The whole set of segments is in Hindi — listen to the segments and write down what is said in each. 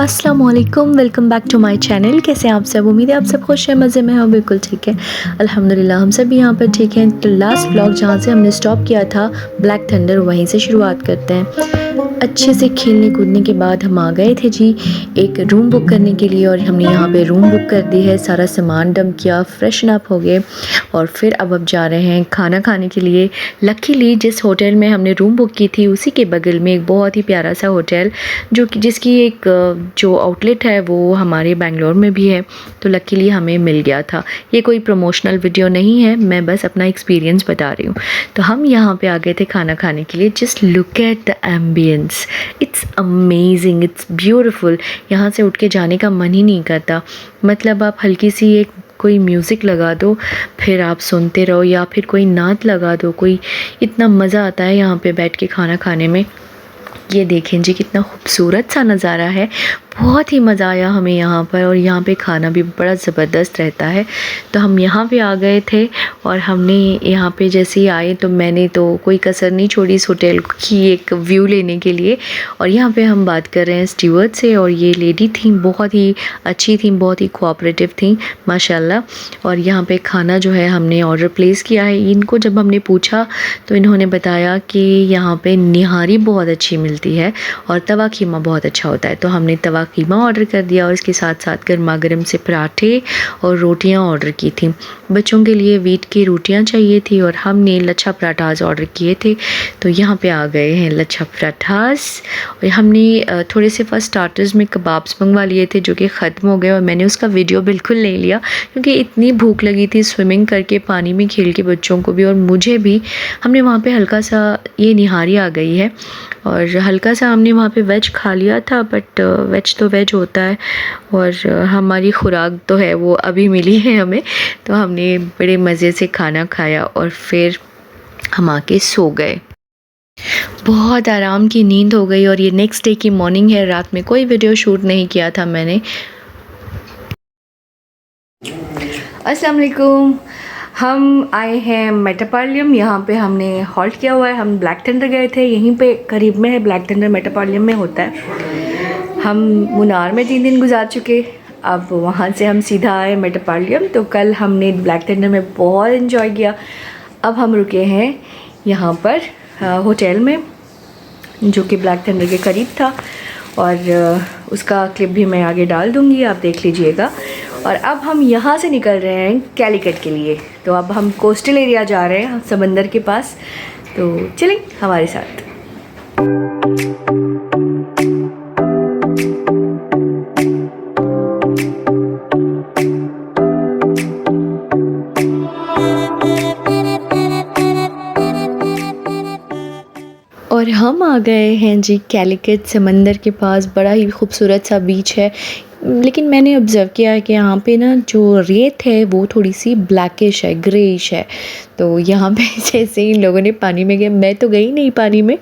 अस्सलाम वालेकुम, welcome back to my channel. कैसे हैं आप सब? उम्मीद है आप सब खुश हैं, मज़े में हो। बिल्कुल ठीक है, अल्हम्दुलिल्लाह हम सब भी यहाँ पर ठीक हैं। तो लास्ट व्लॉग जहाँ से हमने स्टॉप किया था ब्लैक थंडर, वहीं से शुरुआत करते हैं। अच्छे से खेलने कूदने के बाद हम आ गए थे जी एक रूम बुक करने के लिए, और हमने यहाँ पे रूम बुक कर दी है। सारा सामान डंप किया, फ्रेशन अप हो गए और फिर अब जा रहे हैं खाना खाने के लिए। लकीली जिस होटल में हमने रूम बुक की थी उसी के बगल में एक बहुत ही प्यारा सा होटल जो कि जिसकी एक जो आउटलेट है वो हमारे बेंगलोर में भी है, तो लकीली हमें मिल गया था। ये कोई प्रमोशनल वीडियो नहीं है, मैं बस अपना एक्सपीरियंस बता रही हूँ। तो हम यहाँ पे आ गए थे खाना खाने के लिए। Just look at the ambience, it's amazing, it's beautiful. यहाँ से उठ के जाने का मन ही नहीं करता। मतलब आप हल्की सी एक कोई म्यूज़िक लगा दो, फिर आप सुनते रहो, या फिर कोई नात लगा दो, कोई इतना मज़ा आता है यहाँ पे बैठ के खाना खाने में। ये देखें जी कितना खूबसूरत सा नज़ारा है। बहुत ही मज़ा आया हमें यहाँ पर, और यहाँ पे खाना भी बड़ा ज़बरदस्त रहता है। तो हम यहाँ पे आ गए थे, और हमने यहाँ पे जैसे ही आए तो मैंने तो कोई कसर नहीं छोड़ी इस होटल की एक व्यू लेने के लिए। और यहाँ पे हम बात कर रहे हैं स्टीवर्ड से, और ये लेडी थी, बहुत ही अच्छी थी, बहुत ही कोऑपरेटिव थी माशाल्लाह। और यहाँ पे खाना जो है हमने ऑर्डर प्लेस किया है। इनको जब हमने पूछा तो इन्होंने बताया कि यहाँ पे निहारी बहुत अच्छी मिलती है और तवा कीमा बहुत अच्छा होता है। तो हमने तवा कीमा ऑर्डर कर दिया, और इसके साथ साथ गर्मा गर्म से पराठे और रोटियां ऑर्डर की थी। बच्चों के लिए वीट की रोटियां चाहिए थी, और हमने लच्छा पराठास ऑर्डर किए थे। तो यहाँ पे आ गए हैं लच्छा पराठास। और हमने थोड़े से फर्स्ट स्टार्टर्स में कबाब्स मंगवा लिए थे जो कि ख़त्म हो गए, और मैंने उसका वीडियो बिल्कुल नहीं लिया क्योंकि इतनी भूख लगी थी स्विमिंग करके, पानी में खेल के, बच्चों को भी और मुझे भी। हमने वहाँ पे हल्का सा, ये निहारी आ गई है, और हल्का सा हमने वहाँ पे वेज खा लिया था, बट वेज तो वेज होता है, और हमारी खुराक तो है वो अभी मिली है हमें। तो हमने बड़े मज़े से खाना खाया और फिर हम आके सो गए। बहुत आराम की नींद हो गई, और ये नेक्स्ट डे की मॉर्निंग है। रात में कोई वीडियो शूट नहीं किया था मैंने। अस्सलाम वालेकुम, हम आए हैं मेट्रोपॉलिटन। यहाँ पे हमने हॉल्ट किया हुआ है। हम ब्लैक थंडर गए थे, यहीं पे करीब में है ब्लैक थंडर, मेट्रोपॉलिटन में होता है। हम मुनार में 3 दिन गुजार चुके, अब वहाँ से हम सीधा आए मेट्रोपॉलिटन। तो कल हमने ब्लैक थंडर में बहुत इन्जॉय किया। अब हम रुके हैं यहाँ पर होटल में जो कि ब्लैक थंडर के करीब था, और उसका क्लिप भी मैं आगे डाल दूँगी, आप देख लीजिएगा। और अब हम यहाँ से निकल रहे हैं कैलीकट के लिए। तो अब हम कोस्टल एरिया जा रहे हैं, समंदर के पास। तो चलें हमारे साथ। और हम आ गए हैं जी कैलीकट समंदर के पास। बड़ा ही खूबसूरत सा बीच है, लेकिन मैंने ऑब्ज़र्व किया है कि यहाँ पे ना जो रेत है वो थोड़ी सी ब्लैकिश है, ग्रेइश है। तो यहाँ पे जैसे ही लोगों ने पानी में गए, मैं तो गई नहीं पानी में,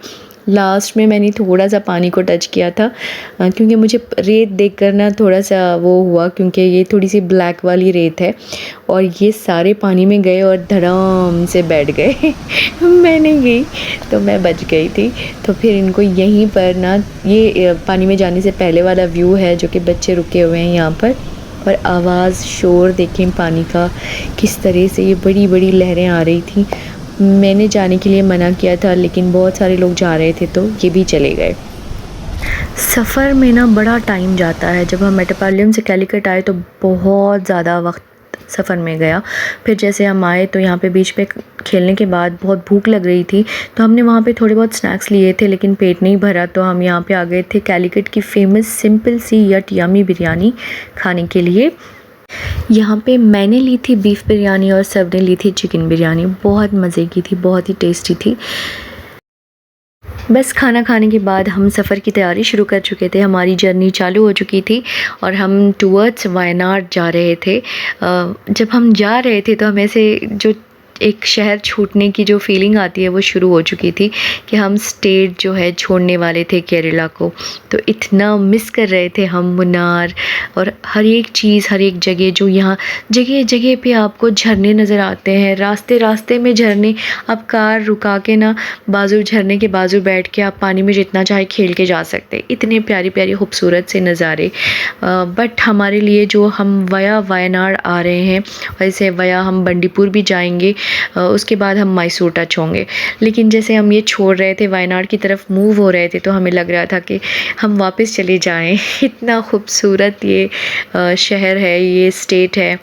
लास्ट में मैंने थोड़ा सा पानी को टच किया था, क्योंकि मुझे रेत देखकर ना थोड़ा सा वो हुआ, क्योंकि ये थोड़ी सी ब्लैक वाली रेत है। और ये सारे पानी में गए और धड़ाम से बैठ गए मैं नहीं गई, तो मैं बच गई थी। तो फिर इनको यहीं पर ना, ये पानी में जाने से पहले वाला व्यू है जो कि बच्चे रुके हुए हैं यहाँ पर। और आवाज़ शोर देखें पानी का किस तरह से, ये बड़ी बड़ी लहरें आ रही थी। मैंने जाने के लिए मना किया था, लेकिन बहुत सारे लोग जा रहे थे तो ये भी चले गए। सफ़र में ना बड़ा टाइम जाता है। जब हम मेट्रोपॉलिटन से कैलीकट आए तो बहुत ज़्यादा वक्त सफ़र में गया। फिर जैसे हम आए तो यहाँ पे बीच पे खेलने के बाद बहुत भूख लग रही थी, तो हमने वहाँ पे थोड़े बहुत स्नैक्स लिए थे, लेकिन पेट नहीं भरा। तो हम यहाँ पे आ गए थे कैलीकट की फ़ेमस सिंपल सी यट यमी बिरयानी खाने के लिए। यहाँ पे मैंने ली थी बीफ बिरयानी और सब ने ली थी चिकन बिरयानी। बहुत मज़े की थी, बहुत ही टेस्टी थी। बस खाना खाने के बाद हम सफ़र की तैयारी शुरू कर चुके थे। हमारी जर्नी चालू हो चुकी थी और हम टूवर्ड्स वायनाड जा रहे थे। जब हम जा रहे थे तो हमें से जो एक शहर छूटने की जो फीलिंग आती है वो शुरू हो चुकी थी कि हम स्टेट जो है छोड़ने वाले थे केरला को। तो इतना मिस कर रहे थे हम मुन्नार और हर एक चीज़, हर एक जगह जो यहाँ जगह जगह पे आपको झरने नज़र आते हैं, रास्ते रास्ते में झरने। आप कार रुका के ना बाजू झरने के बाजू बैठ के आप पानी में जितना चाहे खेल के जा सकते। इतने प्यारी प्यारी खूबसूरत से नज़ारे। बट हमारे लिए जो हम वया वायनाड आ रहे हैं, वैसे वया हम बंडीपुर भी जाएंगे, उसके बाद हम मैसूर टच होंगे। लेकिन जैसे हम ये छोड़ रहे थे, वायनाड की तरफ मूव हो रहे थे, तो हमें लग रहा था कि हम वापस चले जाएं। इतना खूबसूरत ये शहर है, ये स्टेट है,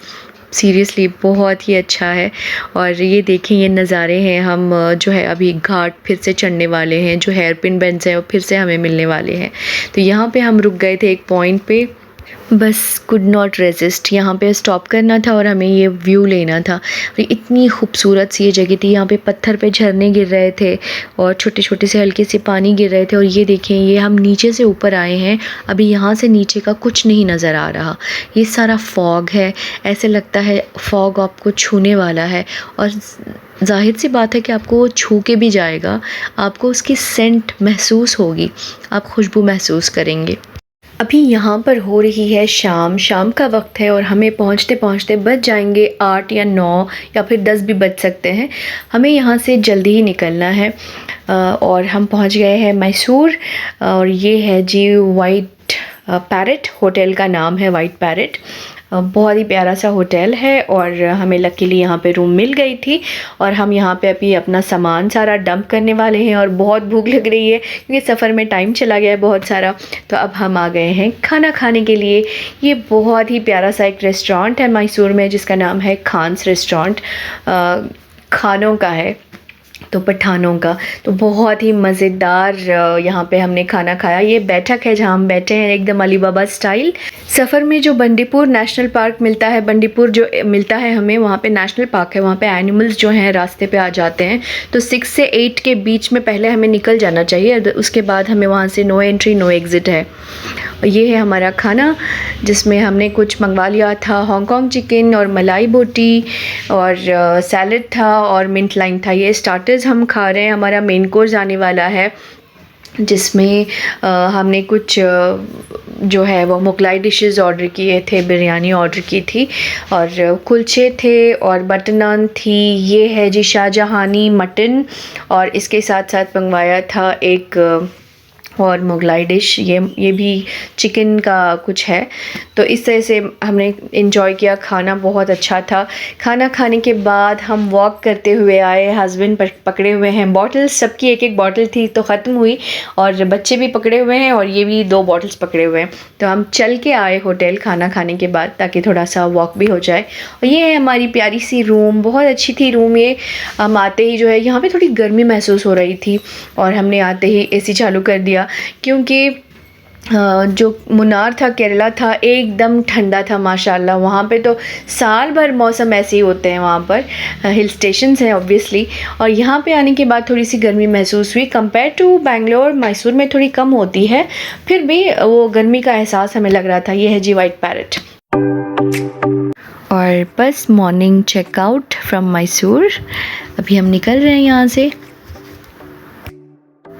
सीरियसली बहुत ही अच्छा है। और ये देखें ये नज़ारे हैं। हम जो है अभी घाट फिर से चढ़ने वाले हैं, जो हेयरपिन बेंड्स हैं वो फिर से हमें मिलने वाले हैं। तो यहाँ पे हम रुक गए थे एक पॉइंट पे, बस कुड नॉट रेजिस्ट, यहाँ पे स्टॉप करना था और हमें ये व्यू लेना था। और इतनी खूबसूरत सी ये जगह थी, यहाँ पे पत्थर पे झरने गिर रहे थे और छोटे छोटे से हल्के से पानी गिर रहे थे। और ये देखें, ये हम नीचे से ऊपर आए हैं, अभी यहाँ से नीचे का कुछ नहीं नज़र आ रहा, ये सारा फॉग है। ऐसे लगता है फॉग आपको छूने वाला है और ज़ाहिर सी बात है कि आपको वो छू के भी जाएगा, आपको उसकी सेंट महसूस होगी, आप खुशबू महसूस करेंगे। अभी यहाँ पर हो रही है शाम का वक्त है और हमें पहुँचते पहुँचते बज जाएंगे 8 या 9 या फिर 10 भी बज सकते हैं। हमें यहाँ से जल्दी ही निकलना है और हम पहुँच गए हैं मैसूर। और ये है जी वाइट पैरेट, होटल का नाम है वाइट पैरेट। बहुत ही प्यारा सा होटल है और हमें लकीली यहाँ पे रूम मिल गई थी। और हम यहाँ पे अभी अपना सामान सारा डंप करने वाले हैं और बहुत भूख लग रही है क्योंकि सफ़र में टाइम चला गया है बहुत सारा। तो अब हम आ गए हैं खाना खाने के लिए। ये बहुत ही प्यारा सा एक रेस्टोरेंट है मैसूर में जिसका नाम है खान्स रेस्टोरेंट, खानों का है, तो पठानों का। तो बहुत ही मज़ेदार यहाँ पे हमने खाना खाया। ये बैठक है जहाँ हम बैठे हैं, एकदम अली बाबा स्टाइल। सफ़र में जो बंडीपुर नेशनल पार्क मिलता है, बंडीपुर जो मिलता है हमें, वहाँ पे नेशनल पार्क है, वहाँ पे एनिमल्स जो हैं रास्ते पे आ जाते हैं। तो 6 से 8 के बीच में पहले हमें निकल जाना चाहिए, उसके बाद हमें वहाँ से नो एंट्री नो एग्ज़िट है। ये है हमारा खाना जिसमें हमने कुछ मंगवा लिया था, हांगकांग चिकन और मलाई बोटी और सैलड था और मिंट लाइम था। ये स्टार्टर्स हम खा रहे हैं। हमारा मेन कोर्स आने वाला है जिसमें हमने कुछ जो है वो मुगलाई डिशेस ऑर्डर किए थे, बिरयानी ऑर्डर की थी और कुलचे थे और बटर नान थी। ये है जी शाहजहानी मटन और इसके साथ साथ मंगवाया था एक और मुगलाई डिश, ये भी चिकन का कुछ है। तो इस तरह से हमने एंजॉय किया, खाना बहुत अच्छा था। खाना खाने के बाद हम वॉक करते हुए आए, हस्बैंड पकड़े हुए हैं बॉटल्स, सबकी एक एक बॉटल थी तो ख़त्म हुई और बच्चे भी पकड़े हुए हैं और ये भी 2 बॉटल्स पकड़े हुए हैं। तो हम चल के आए होटल खाना खाने के बाद ताकि थोड़ा सा वॉक भी हो जाए। और ये है हमारी प्यारी सी रूम, बहुत अच्छी थी रूम ये। हम आते ही जो है यहाँ पे थोड़ी गर्मी महसूस हो रही थी और हमने आते ही एसी चालू कर दिया क्योंकि जो मुन्नार था, केरला था, एकदम ठंडा था माशाल्लाह। वहाँ पे तो साल भर मौसम ऐसे ही होते हैं, वहाँ पर हिल स्टेशंस हैं ऑब्वियसली। और यहाँ पे आने के बाद थोड़ी सी गर्मी महसूस हुई, कंपेयर टू बेंगलोर मैसूर में थोड़ी कम होती है, फिर भी वो गर्मी का एहसास हमें लग रहा था। ये है जी वाइट पैरेट। और बस मॉर्निंग चेकआउट फ्रॉम मैसूर, अभी हम निकल रहे हैं यहाँ से।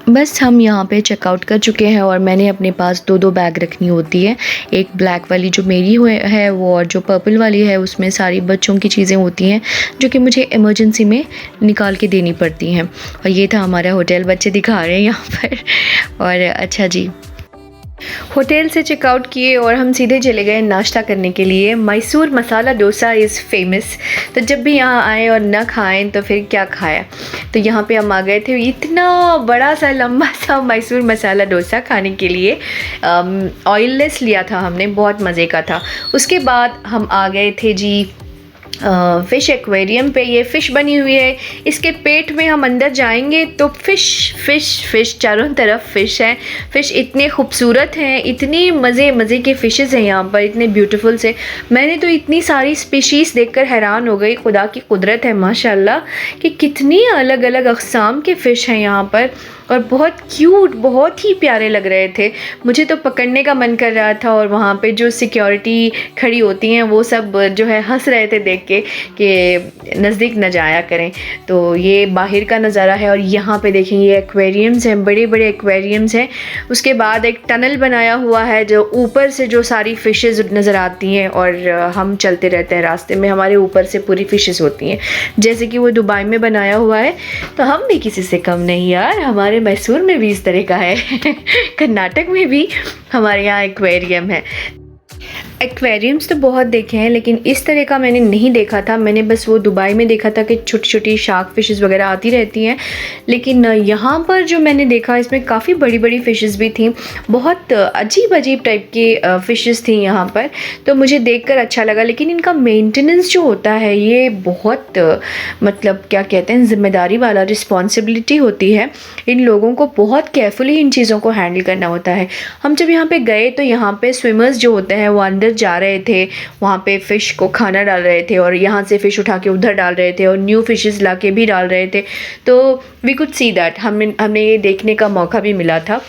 बस हम यहाँ पे चेकआउट कर चुके हैं और मैंने अपने पास 2 बैग रखनी होती है, एक ब्लैक वाली जो मेरी है वो, और जो पर्पल वाली है उसमें सारी बच्चों की चीज़ें होती हैं जो कि मुझे इमरजेंसी में निकाल के देनी पड़ती हैं। और ये था हमारा होटल, बच्चे दिखा रहे हैं यहाँ पर। और अच्छा जी, होटल से चेकआउट किए और हम सीधे चले गए नाश्ता करने के लिए। मैसूर मसाला डोसा इज़ फेमस, तो जब भी यहाँ आए और ना खाएं तो फिर क्या खाया। तो यहाँ पे हम आ गए थे, इतना बड़ा सा लंबा सा मैसूर मसाला डोसा खाने के लिए। ऑयललेस लिया था हमने, बहुत मज़े का था। उसके बाद हम आ गए थे जी फ़िश एक्वेरियम पे। ये फ़िश बनी हुई है, इसके पेट में हम अंदर जाएंगे तो फ़िश चारों तरफ फ़िश है। फ़िश इतने खूबसूरत हैं, इतनी मज़े के फ़िशेज़ हैं यहाँ पर, इतने ब्यूटीफुल से। मैंने तो इतनी सारी स्पीशीज़ देखकर हैरान हो गई, खुदा की कुदरत है माशाल्लाह कि कितनी अलग अलग अक़साम के फ़िश हैं यहाँ पर। और बहुत क्यूट, बहुत ही प्यारे लग रहे थे। मुझे तो पकड़ने का मन कर रहा था और वहाँ पे जो सिक्योरिटी खड़ी होती हैं वो सब जो है हंस रहे थे देख के कि नज़दीक न जाया करें। तो ये बाहर का नज़ारा है और यहाँ पे देखें ये एक्वेरियम्स हैं, बड़े बड़े एक्वेरियम्स हैं। उसके बाद एक टनल बनाया हुआ है जो ऊपर से जो सारी फ़िशेज़ नज़र आती हैं और हम चलते रहते हैं रास्ते में, हमारे ऊपर से पूरी फ़िशेज़ होती हैं। जैसे कि वो दुबई में बनाया हुआ है तो हम भी किसी से कम नहीं यार, हमारे मैसूर में भी इस तरह का है कर्नाटक में भी हमारे यहाँ एक्वेरियम है। एक्वेरियम्स तो बहुत देखे हैं लेकिन इस तरह का मैंने नहीं देखा था। मैंने बस वो दुबई में देखा था कि छोटी छोटी शार्क फ़िशेज़ वगैरह आती रहती हैं, लेकिन यहाँ पर जो मैंने देखा इसमें काफ़ी बड़ी बड़ी फ़िशेज़ भी थी। बहुत अजीब अजीब टाइप की फ़िशेज़ थी यहाँ पर, तो मुझे देखकर अच्छा लगा। लेकिन इनका मेंटेनेंस जो होता है ये बहुत मतलब क्या कहते हैं, ज़िम्मेदारी वाला, रिस्पॉन्सिबिलिटी होती है। इन लोगों को बहुत केयरफुली इन चीज़ों को हैंडल करना होता है। हम जब यहाँ पे गए तो यहाँ पे स्विमर्स जो होते हैं वो अंदर जा रहे थे, वहाँ पे फ़िश को खाना डाल रहे थे और यहाँ से फ़िश उठा के उधर डाल रहे थे और न्यू फ़िशेज़ ला के भी डाल रहे थे। तो वी कुड सी दैट, हमें ये देखने का मौका भी मिला था।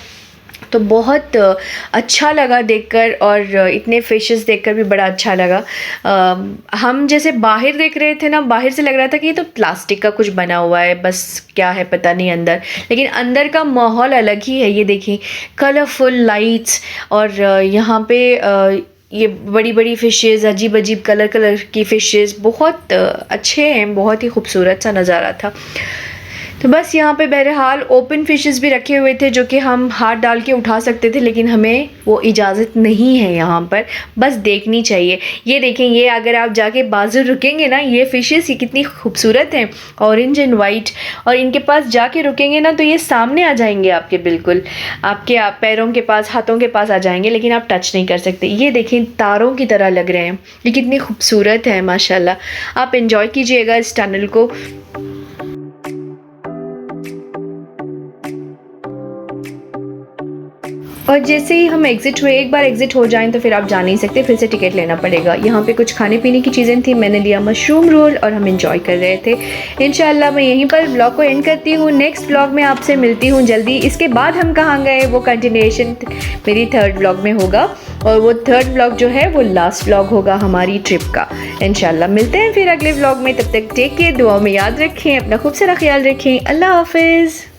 तो बहुत अच्छा लगा देखकर और इतने फ़िशेज़ देखकर भी बड़ा अच्छा लगा। हम जैसे बाहर देख रहे थे ना, बाहर से लग रहा था कि ये तो प्लास्टिक का कुछ बना हुआ है, बस क्या है पता नहीं अंदर, लेकिन अंदर का माहौल अलग ही है। ये देखिए कलरफुल लाइट्स और यहाँ पे ये बड़ी बड़ी फ़िशेज़, अजीब अजीब कलर की फ़िशेज़ बहुत अच्छे हैं, बहुत ही खूबसूरत सा नज़ारा था। तो बस यहाँ पे बहरहाल ओपन फ़िशेज़ भी रखे हुए थे जो कि हम हाथ डाल के उठा सकते थे, लेकिन हमें वो इजाज़त नहीं है यहाँ पर, बस देखनी चाहिए। ये देखें, ये अगर आप जाके बाजू रुकेंगे ना, ये फ़िशेज़ ये कितनी खूबसूरत हैं, ऑरेंज एंड वाइट, और इनके पास जाके रुकेंगे ना तो ये सामने आ जाएंगे आपके, बिल्कुल आपके पैरों के पास, हाथों के पास आ जाएंगे, लेकिन आप टच नहीं कर सकते। ये देखें तारों की तरह लग रहे हैं, ये कितनी खूबसूरत है माशाल्लाह। आप एंजॉय कीजिएगा इस टनल को। और जैसे ही हम एग्ज़िट हुए, एक बार एग्ज़िट हो जाएं तो फिर आप जा नहीं सकते, फिर से टिकट लेना पड़ेगा। यहाँ पे कुछ खाने पीने की चीज़ें थी, मैंने लिया मशरूम रोल और हम एंजॉय कर रहे थे। इंशाल्लाह मैं यहीं पर ब्लॉग को एंड करती हूँ। नेक्स्ट ब्लॉग में आपसे मिलती हूँ जल्दी। इसके बाद हम कहाँ गए वो कंटिन्यूएशन मेरी थर्ड ब्लॉग में होगा, और वो थर्ड ब्लॉग जो है वो लास्ट ब्लॉग होगा हमारी ट्रिप का। इंशाल्लाह मिलते हैं फिर अगले ब्लॉग में, तब तक टेक केयर, दुआओं में याद रखें, अपना खूब सारा ख्याल रखें। अल्लाह हाफिज़।